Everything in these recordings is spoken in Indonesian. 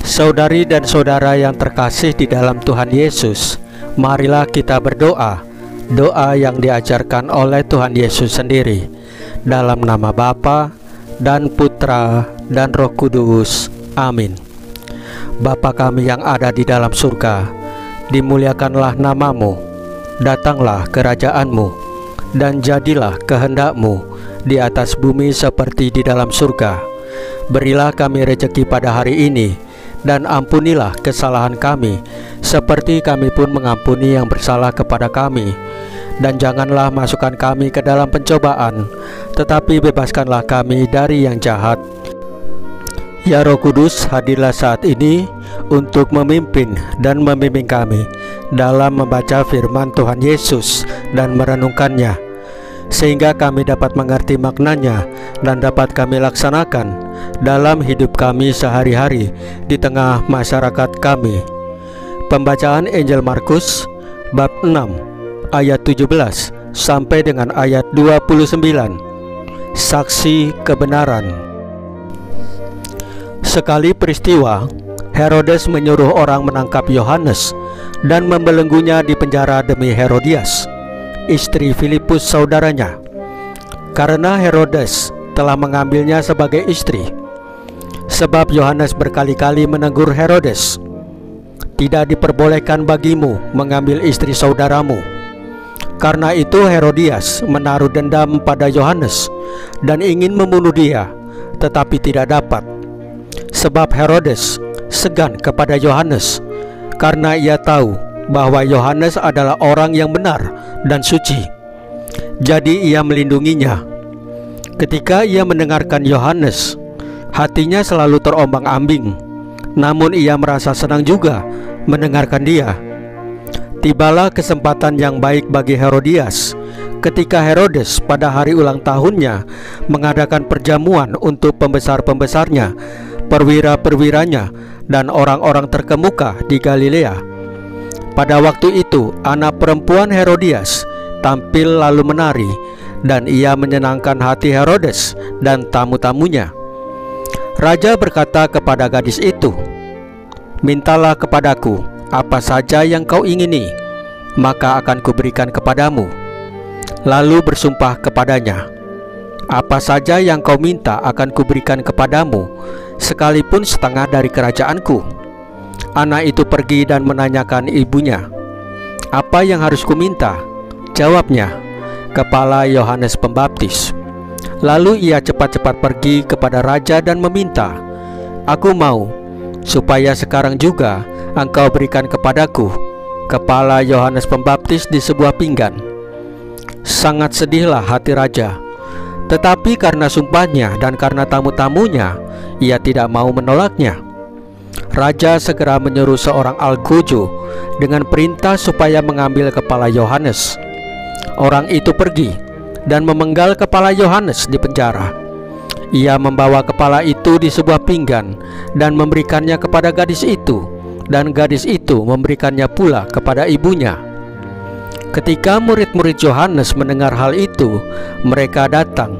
Saudari dan saudara yang terkasih di dalam Tuhan Yesus, marilah kita berdoa, doa yang diajarkan oleh Tuhan Yesus sendiri, dalam nama Bapa dan Putra dan Roh Kudus. Amin. Bapa kami yang ada di dalam surga, dimuliakanlah namamu, datanglah kerajaanmu, dan jadilah kehendak-Mu di atas bumi seperti di dalam surga. Berilah kami rejeki pada hari ini, dan ampunilah kesalahan kami, seperti kami pun mengampuni yang bersalah kepada kami. Dan janganlah masukkan kami ke dalam pencobaan, tetapi bebaskanlah kami dari yang jahat. Ya Roh Kudus, hadirlah saat ini untuk memimpin dan membimbing kami dalam membaca firman Tuhan Yesus dan merenungkannya, sehingga kami dapat mengerti maknanya dan dapat kami laksanakan dalam hidup kami sehari-hari di tengah masyarakat kami. Pembacaan Injil Markus bab 6 ayat 17 sampai dengan ayat 29. Saksi kebenaran. Sekali peristiwa, Herodes menyuruh orang menangkap Yohanes dan membelenggunya di penjara demi Herodias, istri Filipus saudaranya, karena Herodes telah mengambilnya sebagai istri. Sebab Yohanes berkali-kali menegur Herodes, "Tidak diperbolehkan bagimu mengambil istri saudaramu." Karena itu Herodias menaruh dendam pada Yohanes dan ingin membunuh dia, tetapi tidak dapat. Sebab Herodes segan kepada Yohanes, karena ia tahu bahwa Yohanes adalah orang yang benar dan suci. Jadi ia melindunginya. Ketika ia mendengarkan Yohanes, hatinya selalu terombang-ambing, namun ia merasa senang juga mendengarkan dia. Tibalah kesempatan yang baik bagi Herodias ketika Herodes pada hari ulang tahunnya mengadakan perjamuan untuk pembesar-pembesarnya, perwira-perwiranya, dan orang-orang terkemuka di Galilea. Pada waktu itu anak perempuan Herodias tampil lalu menari, dan ia menyenangkan hati Herodes dan tamu-tamunya. Raja berkata kepada gadis itu, "Mintalah kepadaku apa saja yang kau ingini, maka akan kuberikan kepadamu." Lalu bersumpah kepadanya, "Apa saja yang kau minta akan kuberikan kepadamu, sekalipun setengah dari kerajaanku." Anak itu pergi dan menanyakan ibunya, "Apa yang harus kuminta?" Jawabnya, "Kepala Yohanes Pembaptis." Lalu ia cepat-cepat pergi kepada raja dan meminta, "Aku mau supaya sekarang juga engkau berikan kepadaku kepala Yohanes Pembaptis di sebuah pinggan." Sangat sedihlah hati raja, tetapi karena sumpahnya dan karena tamu-tamunya, ia tidak mau menolaknya. Raja segera menyuruh seorang algojo dengan perintah supaya mengambil kepala Yohanes. Orang itu pergi dan memenggal kepala Yohanes di penjara. Ia membawa kepala itu di sebuah pinggan dan memberikannya kepada gadis itu, dan gadis itu memberikannya pula kepada ibunya. Ketika murid-murid Yohanes mendengar hal itu, mereka datang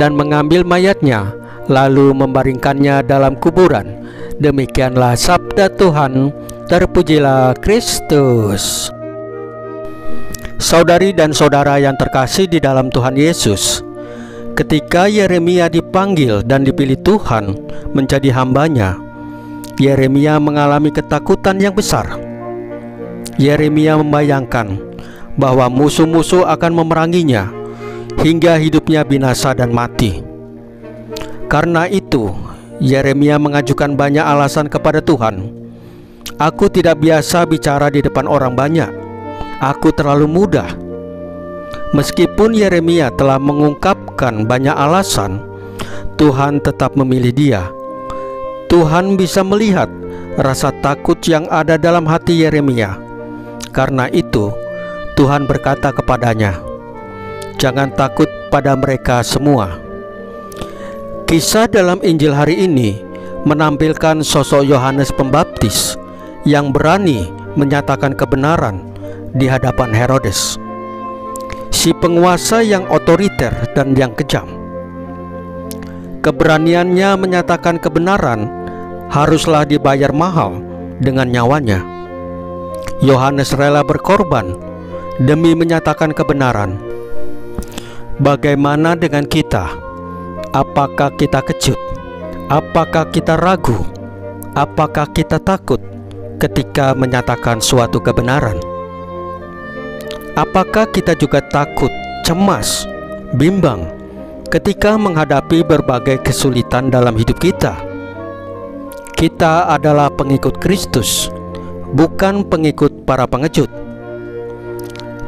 dan mengambil mayatnya, lalu membaringkannya dalam kuburan. Demikianlah sabda Tuhan. Terpujilah Kristus. Saudari dan saudara yang terkasih di dalam Tuhan Yesus, ketika Yeremia dipanggil dan dipilih Tuhan menjadi hambanya, Yeremia mengalami ketakutan yang besar. Yeremia membayangkan bahwa musuh-musuh akan memeranginya hingga hidupnya binasa dan mati. Karena itu Yeremia mengajukan banyak alasan kepada Tuhan. "Aku tidak biasa bicara di depan orang banyak. Aku terlalu muda." Meskipun Yeremia telah mengungkapkan banyak alasan, Tuhan tetap memilih dia. Tuhan bisa melihat rasa takut yang ada dalam hati Yeremia. Karena itu Tuhan berkata kepadanya, "Jangan takut pada mereka semua." Kisah dalam Injil hari ini menampilkan sosok Yohanes Pembaptis yang berani menyatakan kebenaran di hadapan Herodes, si penguasa yang otoriter dan yang kejam. Keberaniannya menyatakan kebenaran haruslah dibayar mahal dengan nyawanya. Yohanes rela berkorban demi menyatakan kebenaran. Bagaimana dengan kita? Apakah kita kecut? Apakah kita ragu? Apakah kita takut ketika menyatakan suatu kebenaran? Apakah kita juga takut, cemas, bimbang ketika menghadapi berbagai kesulitan dalam hidup kita? Kita adalah pengikut Kristus, bukan pengikut para pengecut.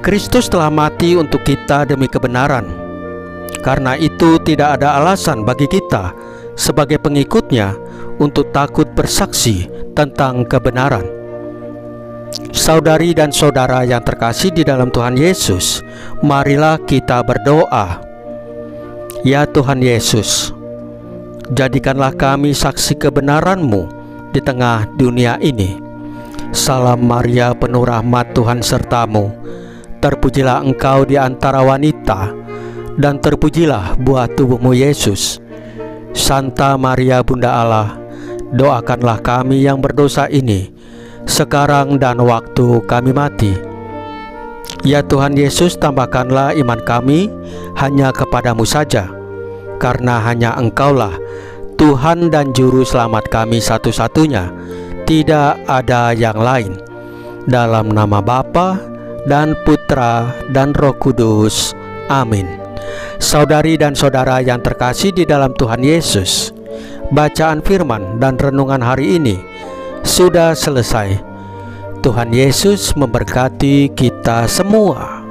Kristus telah mati untuk kita demi kebenaran. Karena itu tidak ada alasan bagi kita sebagai pengikutnya untuk takut bersaksi tentang kebenaran. Saudari dan saudara yang terkasih di dalam Tuhan Yesus, marilah kita berdoa. Ya Tuhan Yesus, jadikanlah kami saksi kebenaran-Mu di tengah dunia ini. Salam Maria, penuh rahmat, Tuhan sertamu. Terpujilah Engkau di antara wanita, dan terpujilah buah tubuhmu Yesus. Santa Maria Bunda Allah, doakanlah kami yang berdosa ini, sekarang dan waktu kami mati. Ya Tuhan Yesus, tambahkanlah iman kami hanya kepadamu saja, karena hanya Engkaulah Tuhan dan Juru Selamat kami satu-satunya, tidak ada yang lain. Dalam nama Bapa dan Putra dan Roh Kudus. Amin. Saudari dan saudara yang terkasih di dalam Tuhan Yesus, bacaan firman dan renungan hari ini sudah selesai. Tuhan Yesus memberkati kita semua.